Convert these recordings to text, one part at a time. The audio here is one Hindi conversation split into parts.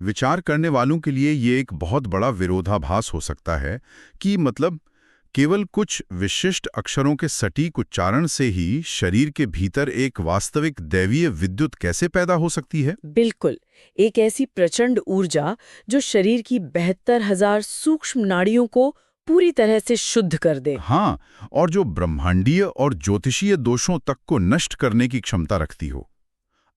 विचार करने वालों के लिए ये एक बहुत बड़ा विरोधाभास हो सकता है कि मतलब केवल कुछ विशिष्ट अक्षरों के सटीक उच्चारण से ही शरीर के भीतर एक वास्तविक दैवीय विद्युत कैसे पैदा हो सकती है। बिल्कुल, एक ऐसी प्रचंड ऊर्जा जो शरीर की 72,000 सूक्ष्म नाड़ियों को पूरी तरह से शुद्ध कर दे। हाँ, और जो ब्रह्मांडीय और ज्योतिषीय दोषों तक को नष्ट करने की क्षमता रखती हो।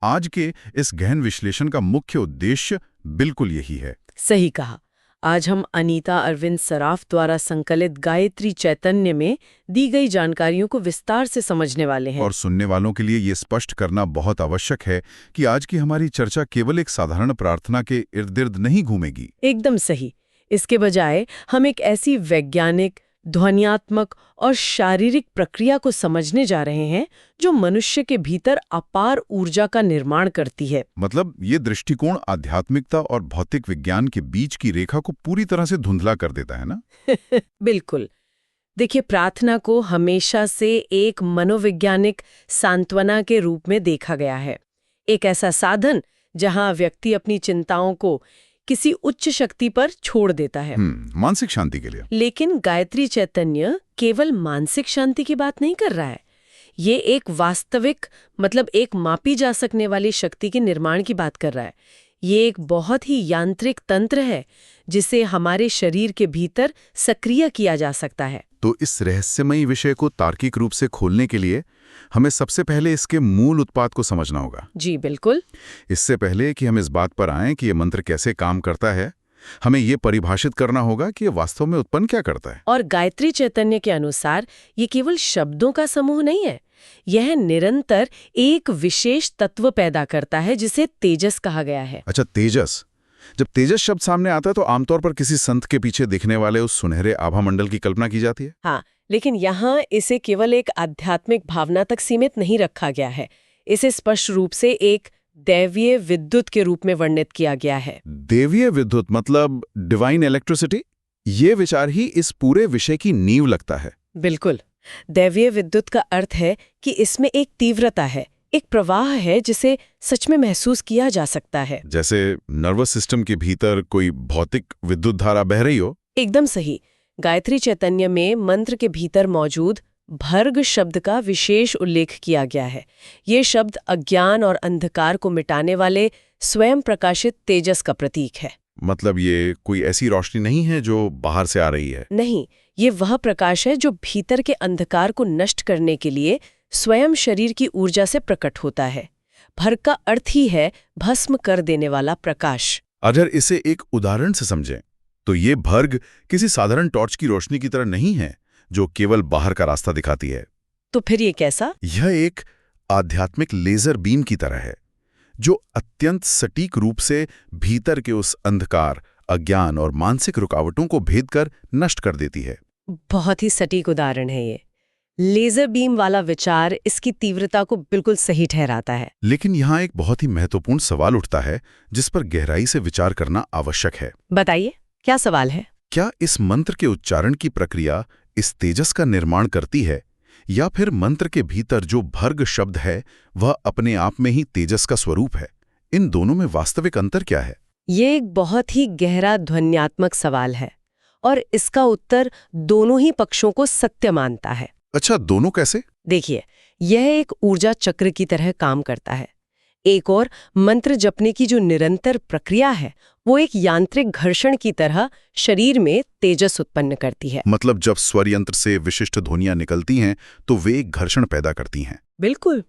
आज के इस गहन विश्लेषण का मुख्य उद्देश्य बिल्कुल यही है। सही कहा। आज हम अनीता अरविंद सराफ द्वारा संकलित गायत्री चैतन्य में दी गई जानकारियों को विस्तार से समझने वाले हैं। और सुनने वालों के लिए ये स्पष्ट करना बहुत आवश्यक है कि आज की हमारी चर्चा केवल एक साधारण प्रार्थना के इर्द-गिर्द नहीं घूमेगी। एकदम सही। इसके बजाय हम एक ऐसी वैज्ञानिक, ध्वन्यात्मक और शारीरिक प्रक्रिया को समझने जा रहे हैं जो मनुष्य के भीतर अपार ऊर्जा का निर्माण करती है। मतलब ये दृष्टिकोण आध्यात्मिकता और भौतिक विज्ञान के बीच की रेखा को पूरी तरह से धुंधला कर देता है ना? बिल्कुल। देखिए, प्रार्थना को हमेशा से एक मनोवैज्ञानिक सांत्वना के रूप में देखा गया है। एक ऐसा साधन जहां व्यक्ति अपनी चिंताओं को किसी उच्च शक्ति पर छोड़ देता है, मानसिक शांति के लिए। लेकिन गायत्री चैतन्य केवल मानसिक शांति की बात नहीं कर रहा है। ये एक वास्तविक, मतलब एक मापी जा सकने वाली शक्ति के निर्माण की बात कर रहा है। ये एक बहुत ही यांत्रिक तंत्र है जिसे हमारे शरीर के भीतर सक्रिय किया जा सकता है। तो इस रहस्यमयी विषय को तार्किक रूप से खोलने के लिए हमें सबसे पहले इसके मूल उत्पाद को समझना होगा। जी बिल्कुल। इससे पहले कि हम इस बात पर आएं कि ये मंत्र कैसे काम करता है, हमें ये परिभाषित करना होगा कि ये वास्तव में उत्पन्न क्या करता है। और गायत्री चैतन्य के अनुसार ये केवल शब्दों का समूह नहीं है, यह निरंतर एक विशेष तत्व पैदा करता है जिसे तेजस कहा गया है। अच्छा, तेजस। जब तेजस शब्द सामने आता है तो आमतौर पर किसी संत के पीछे दिखने वाले उस सुनहरे आभा मंडल की कल्पना की जाती है। हाँ, लेकिन यहाँ इसे केवल एक आध्यात्मिक भावना तक सीमित नहीं रखा गया है। इसे स्पष्ट रूप से एक दैवीय विद्युत के रूप में वर्णित किया गया है। दैवीय विद्युत मतलब डिवाइन इलेक्ट्रिसिटी? ये विचार ही इस पूरे विषय की नींव लगता है। बिल्कुल। दैवीय विद्युत का अर्थ है कि इसमें एक तीव्रता है, एक प्रवाह है जिसे सच में महसूस किया जा सकता है। जैसे नर्वस सिस्टम के भीतर कोई भौतिक विद्युत धारा बह रही हो। एकदम सही। गायत्री चैतन्य में मंत्र के भीतर मौजूद भर्ग शब्द का विशेष उल्लेख किया गया है। ये शब्द अज्ञान और अंधकार को मिटाने वाले स्वयं प्रकाशित तेजस का प्रतीक है। मतलब ये कोई ऐसी रोशनी नहीं है जो बाहर से आ रही है। नहीं, ये वह प्रकाश है जो भीतर के अंधकार को नष्ट करने के लिए स्वयं शरीर की ऊर्जा से प्रकट होता है। भर्ग का अर्थ ही है भस्म कर देने वाला प्रकाश। अगर इसे एक उदाहरण से समझें तो ये भर्ग किसी साधारण टॉर्च की रोशनी की तरह नहीं है जो केवल बाहर का रास्ता दिखाती है। तो फिर ये कैसा? यह एक आध्यात्मिक लेजर बीम की तरह है जो अत्यंत सटीक रूप से भीतर के उस अंधकार, अज्ञान और मानसिक रुकावटों को भेद कर नष्ट कर देती है। बहुत ही सटीक उदाहरण है ये। लेजर बीम वाला विचार इसकी तीव्रता को बिल्कुल सही ठहराता है। लेकिन यहाँ एक बहुत ही महत्वपूर्ण सवाल उठता है जिस पर गहराई से विचार करना आवश्यक है। बताइए, क्या सवाल है? क्या इस मंत्र के उच्चारण की प्रक्रिया इस तेजस का निर्माण करती है, या फिर मंत्र के भीतर जो भर्ग शब्द है वह अपने आप में ही तेजस का स्वरूप है? इन दोनों में वास्तविक अंतर क्या है? ये एक बहुत ही गहरा ध्वन्यात्मक सवाल है और इसका उत्तर दोनों ही पक्षों को सत्य मानता है। अच्छा, दोनों कैसे? देखिए, यह एक ऊर्जा चक्र की तरह काम करता है। एक और मंत्र जपने की जो निरंतर प्रक्रिया है वो एक यांत्रिक घर्षण की तरह शरीर में तेजस उत्पन्न करती है। मतलब जब स्वर यंत्र से विशिष्ट ध्वनियां निकलती हैं तो वे एक घर्षण पैदा करती हैं। बिल्कुल।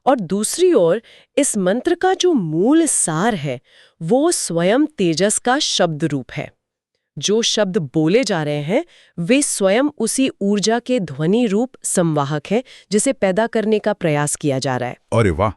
और दूसरी ओर इस मंत्र का जो मूल सार है वो स्वयं तेजस का शब्द रूप है। जो शब्द बोले जा रहे हैं वे स्वयं उसी ऊर्जा के ध्वनि रूप संवाहक है जिसे पैदा करने का प्रयास किया जा रहा है। अरे वाह!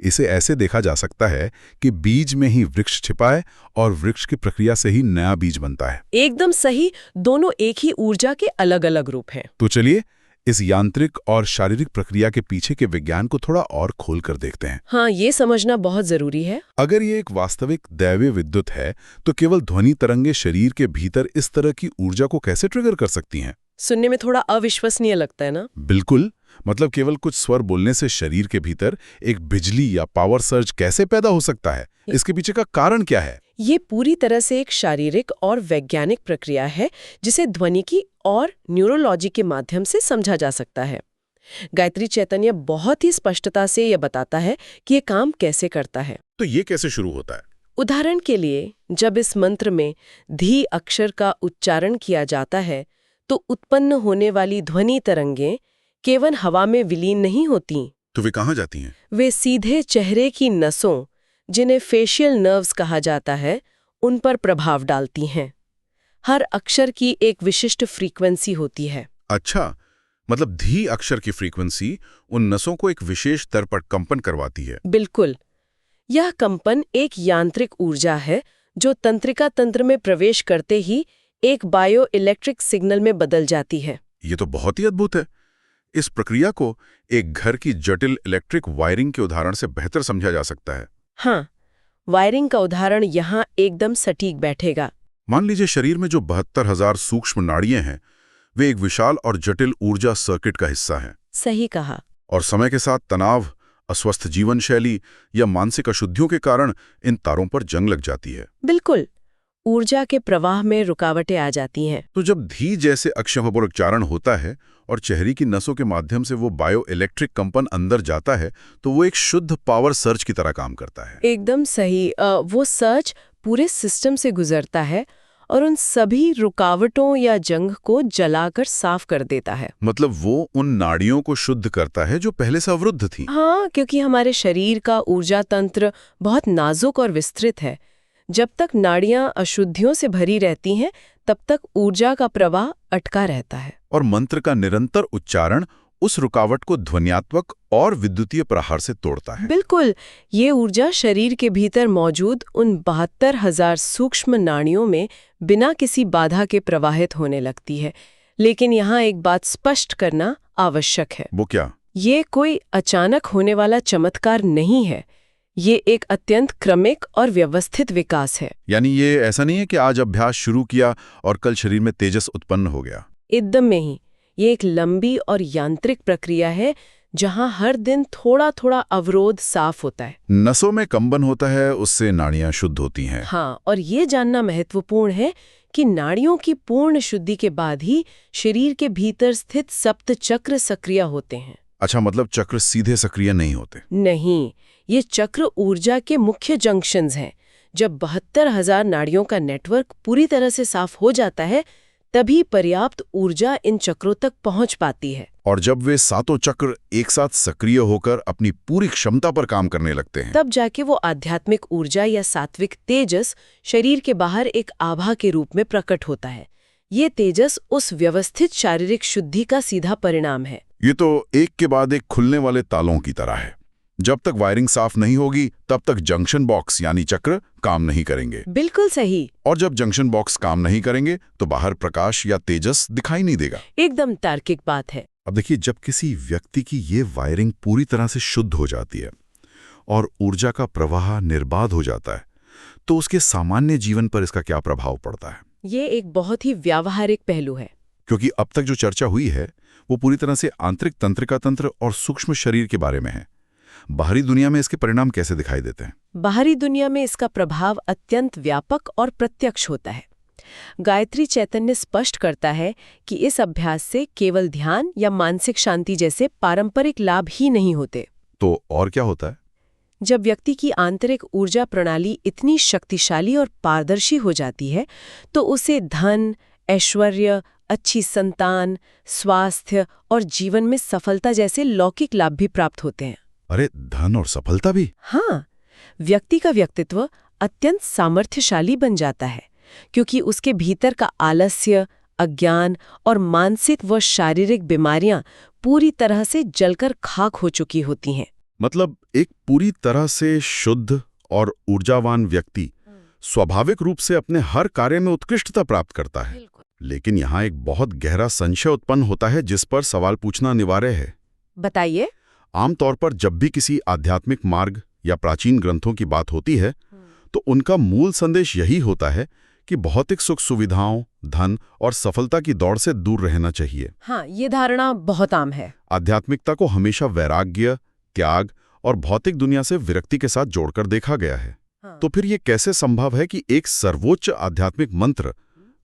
इसे ऐसे देखा जा सकता है कि बीज में ही वृक्ष छिपा है और वृक्ष की प्रक्रिया से ही नया बीज बनता है। एकदम सही। दोनों एक ही ऊर्जा के अलग अलग रूप हैं। तो चलिए इस यांत्रिक और शारीरिक प्रक्रिया के पीछे के विज्ञान को थोड़ा और खोल कर देखते हैं। हाँ, ये समझना बहुत जरूरी है। अगर ये एक वास्तविक दैवीय विद्युत है तो केवल ध्वनि तरंगे शरीर के भीतर इस तरह की ऊर्जा को कैसे ट्रिगर कर सकती हैं? सुनने में थोड़ा अविश्वसनीय लगता है ना? बिल्कुल। मतलब केवल कुछ स्वर बोलने से शरीर के भीतर एक बिजली या पावर सर्ज कैसे पैदा हो सकता है? इसके पीछे का कारण क्या है? ये पूरी तरह से एक शारीरिक और वैज्ञानिक प्रक्रिया है जिसे ध्वनिकी और न्यूरोलॉजी के माध्यम से समझा जा सकता है। गायत्री चैतन्य बहुत ही स्पष्टता से यह बताता है कि ये काम कैसे करता है। तो ये कैसे शुरू होता है? उदाहरण के लिए, जब इस मंत्र में धी अक्षर का उच्चारण किया जाता है तो उत्पन्न होने वाली ध्वनि तरंगें केवल हवा में विलीन नहीं होती। तो वे कहाँ जाती हैं? वे सीधे चेहरे की नसों, जिन्हें फेशियल नर्व्स कहा जाता है, उन पर प्रभाव डालती हैं। हर अक्षर की एक विशिष्ट फ्रीक्वेंसी होती है। अच्छा, मतलब धी अक्षर की फ्रीक्वेंसी उन नसों को एक विशेष दर पर कंपन करवाती है। बिल्कुल। यह कंपन एक यांत्रिक ऊर्जा है जो तंत्रिका तंत्र में प्रवेश करते ही एक बायो इलेक्ट्रिक सिग्नल में बदल जाती है। ये तो बहुत ही अद्भुत है। इस प्रक्रिया को एक घर की जटिल इलेक्ट्रिक वायरिंग के उदाहरण से बेहतर समझा जा सकता है। हाँ, वायरिंग का उदाहरण यहाँ एकदम सटीक बैठेगा। मान लीजिए शरीर में जो 72,000 सूक्ष्म नाड़ियां हैं, वे एक विशाल और जटिल ऊर्जा सर्किट का हिस्सा हैं। सही कहा। और समय के साथ तनाव, अस्वस्थ जीवन शैली या मानसिक अशुद्धियों के कारण इन तारों पर जंग लग जाती है। बिल्कुल, ऊर्जा के प्रवाह में रुकावटें आ जाती हैं। तो जब धी जैसे अक्षर पर उच्चारण होता है और चेहरे की नसों के माध्यम से वो बायो इलेक्ट्रिक कंपन अंदर जाता है, तो वो एक शुद्ध पावर सर्ज की तरह काम करता है। एकदम सही। वो सर्ज पूरे सिस्टम से गुजरता है और उन सभी रुकावटों या जंग को जलाकर साफ कर देता है। मतलब वो उन नाड़ियों को शुद्ध करता है जो पहले से अवरुद्ध थी। हाँ, क्योंकि हमारे शरीर का ऊर्जा तंत्र बहुत नाजुक और विस्तृत है। जब तक नाड़ियां अशुद्धियों से भरी रहती हैं, तब तक ऊर्जा का प्रवाह अटका रहता है। और मंत्र का निरंतर उच्चारण उस रुकावट को ध्वन्यात्मक और विद्युतीय प्रहार से तोड़ता है। बिल्कुल, ये ऊर्जा शरीर के भीतर मौजूद उन 72,000 सूक्ष्म नाड़ियों में बिना किसी बाधा के प्रवाहित होने लगती है। लेकिन यहाँ एक बात स्पष्ट करना आवश्यक है। वो क्या? ये कोई अचानक होने वाला चमत्कार नहीं है। ये एक अत्यंत क्रमिक और व्यवस्थित विकास है। यानी ये ऐसा नहीं है कि आज अभ्यास शुरू किया और कल शरीर में तेजस उत्पन्न हो गया। एकदम में ही। ये एक लंबी और यांत्रिक प्रक्रिया है जहां हर दिन थोड़ा थोड़ा अवरोध साफ होता है। नसों में कंपन होता है, उससे नाड़ियां शुद्ध होती हैं। हाँ, और ये जानना महत्वपूर्ण है कि नाड़ियों की पूर्ण शुद्धि के बाद ही शरीर के भीतर स्थित सप्त चक्र सक्रिय होते हैं। अच्छा, मतलब चक्र सीधे सक्रिय नहीं होते? नहीं, ये चक्र ऊर्जा के मुख्य जंक्शंस हैं। जब 72,000 नाड़ियों का नेटवर्क पूरी तरह से साफ हो जाता है, तभी पर्याप्त ऊर्जा इन चक्रों तक पहुंच पाती है। और जब वे सातों चक्र एक साथ सक्रिय होकर अपनी पूरी क्षमता पर काम करने लगते हैं, तब जाके वो आध्यात्मिक ऊर्जा या सात्विक तेजस शरीर के बाहर एक आभा के रूप में प्रकट होता है। ये तेजस उस व्यवस्थित शारीरिक शुद्धि का सीधा परिणाम है। ये तो एक के बाद एक खुलने वाले तालों की तरह है। जब तक वायरिंग साफ नहीं होगी, तब तक जंक्शन बॉक्स यानी चक्र काम नहीं करेंगे। बिल्कुल सही। और जब जंक्शन बॉक्स काम नहीं करेंगे, तो बाहर प्रकाश या तेजस दिखाई नहीं देगा। एकदम तार्किक बात है। अब देखिए, जब किसी व्यक्ति की ये वायरिंग पूरी तरह से शुद्ध हो जाती है और ऊर्जा का प्रवाह निर्बाध हो जाता है, तो उसके सामान्य जीवन पर इसका क्या प्रभाव पड़ता है? ये एक बहुत ही व्यावहारिक पहलू है। क्योंकि अब तक जो चर्चा हुई है वो पूरी तरह से आंतरिक तंत्रिका तंत्र और सूक्ष्म शरीर के बारे में है। बाहरी दुनिया में इसके परिणाम कैसे दिखाई देते हैं? बाहरी दुनिया में इसका प्रभाव अत्यंत व्यापक और प्रत्यक्ष होता है। गायत्री चैतन्य स्पष्ट करता है कि इस अभ्यास से केवल ध्यान या मानसिक शांति जैसे पारंपरिक लाभ ही नहीं होते। तो और क्या होता है? जब व्यक्ति की आंतरिक ऊर्जा प्रणाली इतनी शक्तिशाली और पारदर्शी हो जाती है, तो उसे धन, ऐश्वर्य, अच्छी संतान, स्वास्थ्य और जीवन में सफलता जैसे लौकिक लाभ भी प्राप्त होते हैं। अरे, धन और सफलता भी? हाँ, व्यक्ति का व्यक्तित्व अत्यंत सामर्थ्यशाली बन जाता है, क्योंकि उसके भीतर का आलस्य, अज्ञान और मानसिक व शारीरिक बीमारियां पूरी तरह से जलकर खाक हो चुकी होती हैं। मतलब एक पूरी तरह से शुद्ध और ऊर्जावान व्यक्ति स्वाभाविक रूप से अपने हर कार्य में उत्कृष्टता प्राप्त करता है। लेकिन यहाँ एक बहुत गहरा संशय उत्पन्न होता है जिस पर सवाल पूछना अनिवार्य है। बताइए। आमतौर पर जब भी किसी आध्यात्मिक मार्ग या प्राचीन ग्रंथों की बात होती है, तो उनका मूल संदेश यही होता है कि भौतिक सुख सुविधाओं, धन और सफलता की दौड़ से दूर रहना चाहिए। हाँ, ये धारणा बहुत आम है। आध्यात्मिकता को हमेशा वैराग्य, त्याग और भौतिक दुनिया से विरक्ति के साथ जोड़कर देखा गया है। हाँ। तो फिर ये कैसे संभव है कि एक सर्वोच्च आध्यात्मिक मंत्र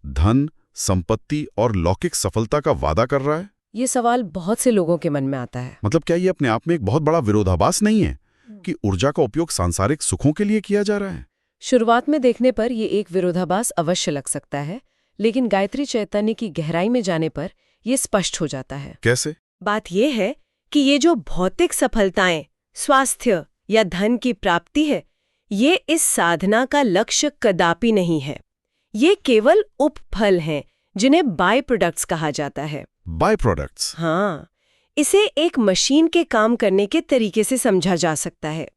धन, संपत्ति और लौकिक सफलता का वादा कर रहा है? ये सवाल बहुत से लोगों के मन में आता है। मतलब क्या ये अपने आप में एक बहुत बड़ा विरोधाभास नहीं है कि ऊर्जा का उपयोग सांसारिक सुखों के लिए किया जा रहा है? शुरुआत में देखने पर ये एक विरोधाभास अवश्य लग सकता है, लेकिन गायत्री चैतन्य की गहराई में जाने पर यह स्पष्ट हो जाता है। कैसे? बात यह है कि ये जो भौतिक सफलताएं, स्वास्थ्य या धन की प्राप्ति है, ये इस साधना का लक्ष्य कदापि नहीं है। ये केवल उपफल हैं, जिन्हें बाय प्रोडक्ट्स कहा जाता है। Byproducts? हाँ, इसे एक मशीन के काम करने के तरीके से समझा जा सकता है।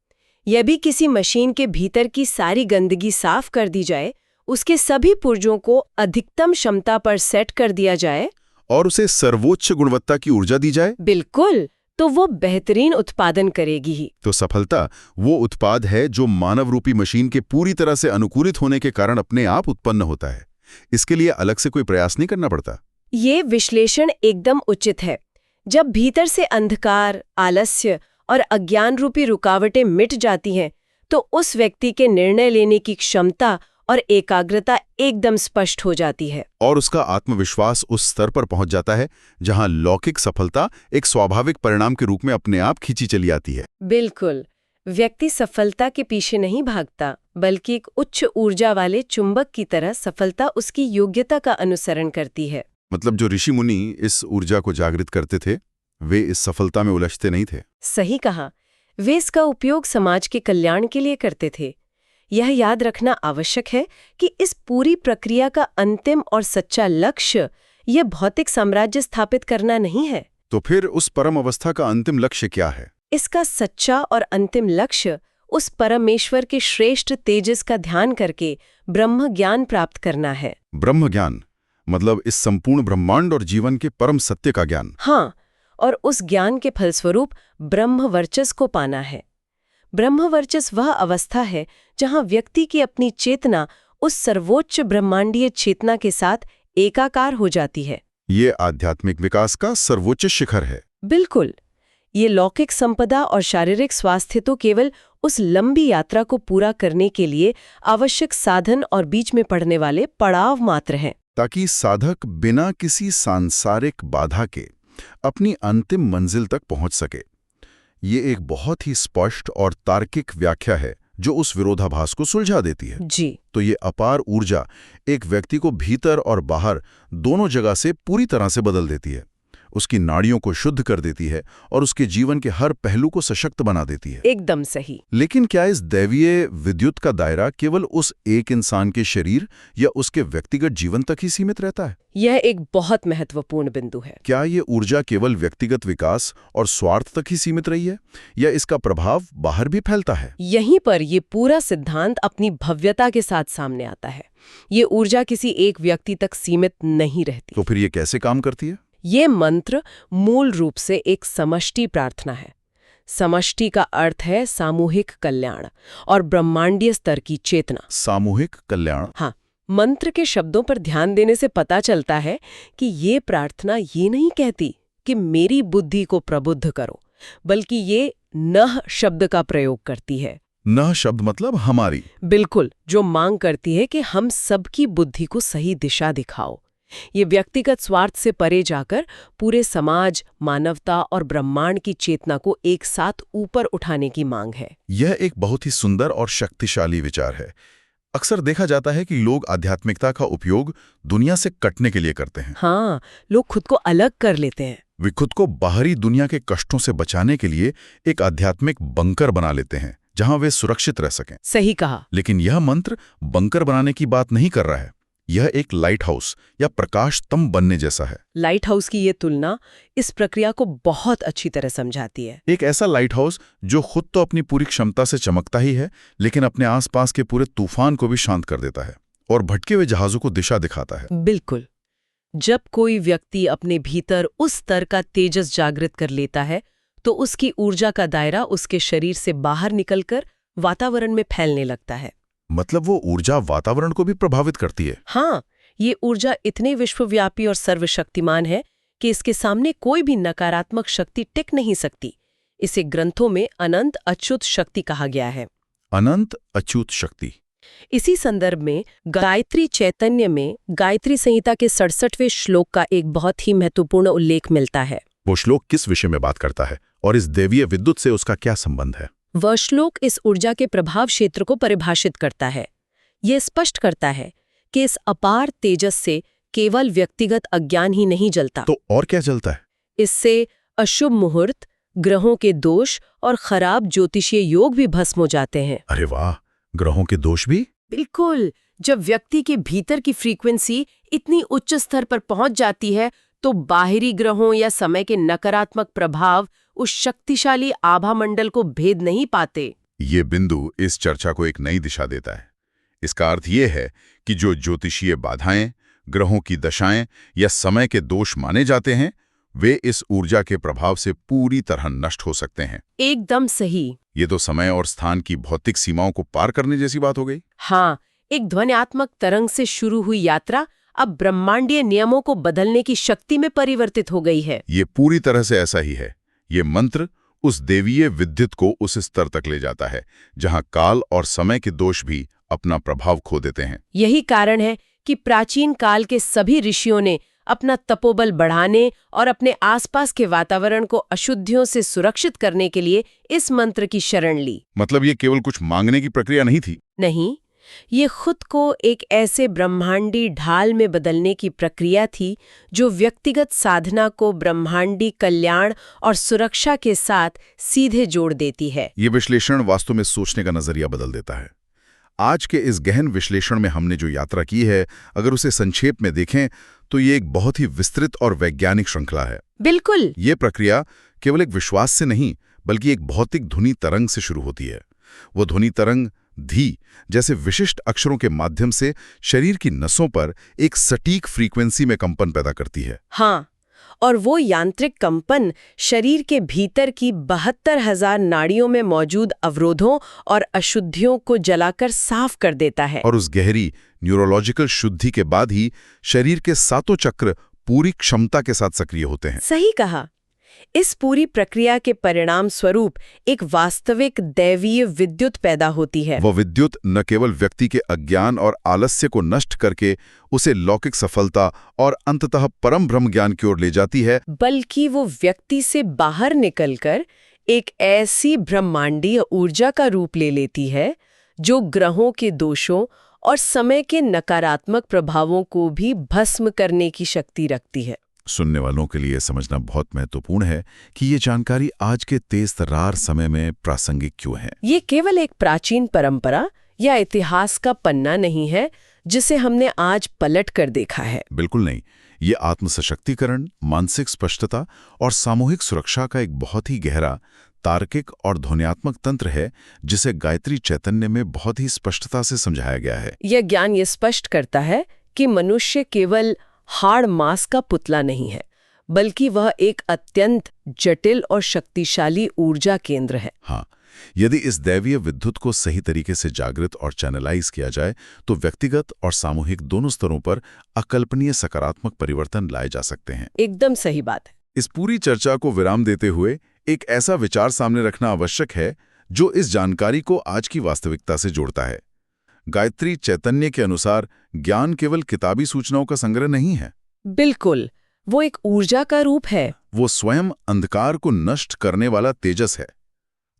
यह भी किसी मशीन के भीतर की सारी गंदगी साफ कर दी जाए, उसके सभी पुर्जों को अधिकतम क्षमता पर सेट कर दिया जाए और उसे सर्वोच्च गुणवत्ता की ऊर्जा दी जाए, बिल्कुल, तो वो बेहतरीन उत्पादन करेगी ही। तो सफलता वो उत्पाद है जो मानव रूपी मशीन के पूरी तरह से अनुकूलित होने के कारण अपने आप उत्पन्न होता है। इसके लिए अलग से कोई प्रयास नहीं करना पड़ता। ये विश्लेषण एकदम उचित है। जब भीतर से अंधकार, आलस्य और अज्ञान रूपी रुकावटें मिट जाती हैं, तो उस व्यक्ति के निर्णय लेने की क्षमता और एकाग्रता एकदम स्पष्ट हो जाती है। और उसका आत्मविश्वास उस स्तर पर पहुंच जाता है जहां लौकिक सफलता एक स्वाभाविक परिणाम के रूप में अपने आप खींची चली आती है। बिल्कुल, व्यक्ति सफलता के पीछे नहीं भागता, बल्कि एक उच्च ऊर्जा वाले चुंबक की तरह सफलता उसकी योग्यता का अनुसरण करती है। मतलब जो ऋषि मुनि इस ऊर्जा को जागृत करते थे, वे इस सफलता में उलझते नहीं थे। सही कहा, वे इसका उपयोग समाज के कल्याण के लिए करते थे। यह याद रखना आवश्यक है कि इस पूरी प्रक्रिया का अंतिम और सच्चा लक्ष्य यह भौतिक साम्राज्य स्थापित करना नहीं है। तो फिर उस परम अवस्था का अंतिम लक्ष्य क्या है? इसका सच्चा और अंतिम लक्ष्य उस परमेश्वर के श्रेष्ठ तेजस का ध्यान करके ब्रह्म ज्ञान प्राप्त करना है। ब्रह्म ज्ञान मतलब इस संपूर्ण ब्रह्मांड और जीवन के परम सत्य का ज्ञान। हाँ, और उस ज्ञान के फलस्वरूप ब्रह्म वर्चस्व को पाना है। ब्रह्म वर्चस्व वह अवस्था है जहां व्यक्ति की अपनी चेतना उस सर्वोच्च ब्रह्मांडीय चेतना के साथ एकाकार हो जाती है। ये आध्यात्मिक विकास का सर्वोच्च शिखर है। बिल्कुल, ये लौकिक संपदा और शारीरिक स्वास्थ्य तो केवल उस लंबी यात्रा को पूरा करने के लिए आवश्यक साधन और बीच में पड़ने वाले पड़ाव मात्र हैं, ताकि साधक बिना किसी सांसारिक बाधा के अपनी अंतिम मंजिल तक पहुंच सके। ये एक बहुत ही स्पष्ट और तार्किक व्याख्या है जो उस विरोधाभास को सुलझा देती है। जी। तो ये अपार ऊर्जा एक व्यक्ति को भीतर और बाहर दोनों जगह से पूरी तरह से बदल देती है, उसकी नाड़ियों को शुद्ध कर देती है और उसके जीवन के हर पहलू को सशक्त बना देती है। एकदम सही। लेकिन क्या इस दैवीय विद्युत का दायरा केवल उस एक इंसान के शरीर या उसके व्यक्तिगत जीवन तक ही सीमित रहता है? यह एक बहुत महत्वपूर्ण बिंदु है। क्या ये ऊर्जा केवल व्यक्तिगत विकास और स्वार्थ तक ही सीमित रही है या इसका प्रभाव बाहर भी फैलता है? यहीं पर ये पूरा सिद्धांत अपनी भव्यता के साथ सामने आता है। ये ऊर्जा किसी एक व्यक्ति तक सीमित नहीं रहती। तो फिर ये कैसे काम करती है? ये मंत्र मूल रूप से एक समष्टि प्रार्थना है। समष्टि का अर्थ है सामूहिक कल्याण और ब्रह्मांडीय स्तर की चेतना। सामूहिक कल्याण? हाँ, मंत्र के शब्दों पर ध्यान देने से पता चलता है कि ये प्रार्थना ये नहीं कहती कि मेरी बुद्धि को प्रबुद्ध करो, बल्कि ये नह शब्द का प्रयोग करती है। नह शब्द मतलब हमारी? बिल्कुल, जो मांग करती है कि हम सबकी बुद्धि को सही दिशा दिखाओ। ये व्यक्तिगत स्वार्थ से परे जाकर पूरे समाज, मानवता और ब्रह्मांड की चेतना को एक साथ ऊपर उठाने की मांग है। यह एक बहुत ही सुंदर और शक्तिशाली विचार है। अक्सर देखा जाता है कि लोग आध्यात्मिकता का उपयोग दुनिया से कटने के लिए करते हैं। हाँ, लोग खुद को अलग कर लेते हैं। वे खुद को बाहरी दुनिया के कष्टों से बचाने के लिए एक आध्यात्मिक बंकर बना लेते हैं जहां वे सुरक्षित रह सकें। सही कहा। लेकिन यह मंत्र बंकर बनाने की बात नहीं कर रहा है। यह एक लाइट हाउस या प्रकाश स्तंभ बनने जैसा है। लाइट हाउस की ये तुलना इस प्रक्रिया को बहुत अच्छी तरह समझाती है। एक ऐसा लाइट हाउस जो खुद तो अपनी पूरी क्षमता से चमकता ही है, लेकिन अपने आसपास के पूरे तूफान को भी शांत कर देता है और भटके हुए जहाजों को दिशा दिखाता है। बिल्कुल। जब कोई व्यक्ति अपने भीतर उस स्तर का तेजस जागृत कर लेता है, तो उसकी ऊर्जा का दायरा उसके शरीर से बाहर निकलकर वातावरण में फैलने लगता है। मतलब वो ऊर्जा वातावरण को भी प्रभावित करती है? हाँ, ये ऊर्जा इतनी विश्वव्यापी और सर्वशक्तिमान है कि इसके सामने कोई भी नकारात्मक शक्ति टिक नहीं सकती। इसे ग्रंथों में अनंत अच्युत शक्ति कहा गया है। अनंत अच्युत शक्ति। इसी संदर्भ में गायत्री चैतन्य में गायत्री संहिता के 67वें श्लोक का एक बहुत ही महत्वपूर्ण उल्लेख मिलता है। वो श्लोक किस विषय में बात करता है और इस दैवीय विद्युत से उसका क्या संबंध है? वह श्लोक इस ऊर्जा के प्रभाव क्षेत्र को परिभाषित करता है। यह स्पष्ट करता है कि इस अपार तेजस से केवल व्यक्तिगत अज्ञान ही नहीं जलता, तो और क्या जलता है? इससे अशुभ मुहूर्त, ग्रहों के दोष और खराब ज्योतिषीय योग भी भस्म हो जाते हैं। अरे वाह, ग्रहों के दोष भी? बिल्कुल। जब व्यक्ति के भीतर की फ्रीक्वेंसी इतनी उच्च स्तर पर पहुंच जाती है तो बाहरी ग्रहों या समय के नकारात्मक प्रभाव उस शक्तिशाली आभा मंडल को भेद नहीं पाते। ये बिंदु इस चर्चा को एक नई दिशा देता है। इसका अर्थ ये है कि जो ज्योतिषीय बाधाएं, ग्रहों की दशाएं या समय के दोष माने जाते हैं, वे इस ऊर्जा के प्रभाव से पूरी तरह नष्ट हो सकते हैं। एकदम सही। ये तो समय और स्थान की भौतिक सीमाओं को पार करने जैसी बात हो गई। हाँ, एक ध्वन्यात्मक तरंग से शुरू हुई यात्रा अब ब्रह्मांडीय नियमों को बदलने की शक्ति में परिवर्तित हो गई है। ये पूरी तरह से ऐसा ही है। ये मंत्र उस देवीय विद्युत को उस स्तर तक ले जाता है जहां काल और समय के दोष भी अपना प्रभाव खो देते हैं। यही कारण है कि प्राचीन काल के सभी ऋषियों ने अपना तपोबल बढ़ाने और अपने आसपास के वातावरण को अशुद्धियों से सुरक्षित करने के लिए इस मंत्र की शरण ली। मतलब ये केवल कुछ मांगने की प्रक्रिया नहीं थी। नहीं, ये खुद को एक ऐसे ब्रह्मांडी ढाल में बदलने की प्रक्रिया थी जो व्यक्तिगत साधना को ब्रह्मांडी कल्याण और सुरक्षा के साथ सीधे जोड़ देती है। ये विश्लेषण वास्तव में सोचने का नजरिया बदल देता है। आज के इस गहन विश्लेषण में हमने जो यात्रा की है, अगर उसे संक्षेप में देखें तो ये एक बहुत ही विस्तृत और वैज्ञानिक श्रृंखला है। बिल्कुल। ये प्रक्रिया केवल एक विश्वास से नहीं, बल्कि एक भौतिक ध्वनि तरंग से शुरू होती है। वो ध्वनि तरंग धी जैसे विशिष्ट अक्षरों के माध्यम से शरीर की नसों पर एक सटीक फ्रीक्वेंसी में कंपन पैदा करती है। हाँ, और वो यांत्रिक कंपन शरीर के भीतर की 72,000 नाड़ियों में मौजूद अवरोधों और अशुद्धियों को जलाकर साफ कर देता है। और उस गहरी न्यूरोलॉजिकल शुद्धि के बाद ही शरीर के सातों चक्र पूरी क्षमता के साथ सक्रिय होते हैं। सही कहा। इस पूरी प्रक्रिया के परिणाम स्वरूप एक वास्तविक दैवीय विद्युत पैदा होती है। वो विद्युत न केवल व्यक्ति के अज्ञान और आलस्य को नष्ट करके उसे लौकिक सफलता और अंततः परम ब्रह्म ज्ञान की ओर ले जाती है, बल्कि वो व्यक्ति से बाहर निकलकर एक ऐसी ब्रह्मांडीय ऊर्जा का रूप ले लेती है जो ग्रहों के दोषों और समय के नकारात्मक प्रभावों को भी भस्म करने की शक्ति रखती है। सुनने वालों के लिए समझना बहुत महत्वपूर्ण है कि ये जानकारी आज के तेज तर्रार समय में प्रासंगिक क्यों है। ये केवल एक प्राचीन परंपरा या इतिहास का पन्ना नहीं है जिसे हमने आज पलट कर देखा है। बिल्कुल नहीं। ये आत्मसशक्तिकरण, मानसिक स्पष्टता और सामूहिक सुरक्षा का एक बहुत ही गहरा तार्किक और ध्वन्यात्मक तंत्र है जिसे गायत्री चैतन्य में बहुत ही स्पष्टता से समझाया गया है। यह ज्ञान ये स्पष्ट करता है कि मनुष्य केवल हाड़ मांस का पुतला नहीं है, बल्कि वह एक अत्यंत जटिल और शक्तिशाली ऊर्जा केंद्र है। हाँ, यदि इस दैवीय विद्युत को सही तरीके से जागृत और चैनलाइज किया जाए तो व्यक्तिगत और सामूहिक दोनों स्तरों पर अकल्पनीय सकारात्मक परिवर्तन लाए जा सकते हैं। एकदम सही बात है। इस पूरी चर्चा को विराम देते हुए एक ऐसा विचार सामने रखना आवश्यक है जो इस जानकारी को आज की वास्तविकता से जोड़ता है। गायत्री चैतन्य के अनुसार ज्ञान केवल किताबी सूचनाओं का संग्रह नहीं है। बिल्कुल, वो एक ऊर्जा का रूप है। वो स्वयं अंधकार को नष्ट करने वाला तेजस है।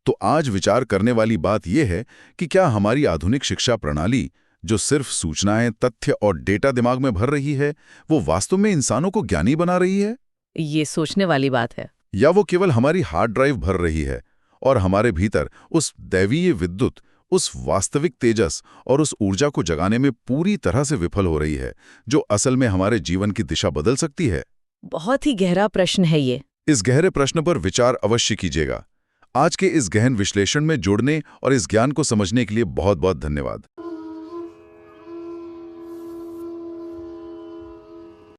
तो आज विचार करने वाली बात यह है कि क्या हमारी आधुनिक शिक्षा प्रणाली, जो सिर्फ सूचनाएं, तथ्य और डेटा दिमाग में भर रही है, वो वास्तव में इंसानों को ज्ञानी बना रही है? ये सोचने वाली बात है। या वो केवल हमारी हार्ड ड्राइव भर रही है और हमारे भीतर उस दैवीय विद्युत, उस वास्तविक तेजस और उस ऊर्जा को जगाने में पूरी तरह से विफल हो रही है, जो असल में हमारे जीवन की दिशा बदल सकती है? बहुत ही गहरा प्रश्न है ये। इस गहरे प्रश्न पर विचार अवश्य कीजिएगा। आज के इस गहन विश्लेषण में जुड़ने और इस ज्ञान को समझने के लिए बहुत बहुत धन्यवाद।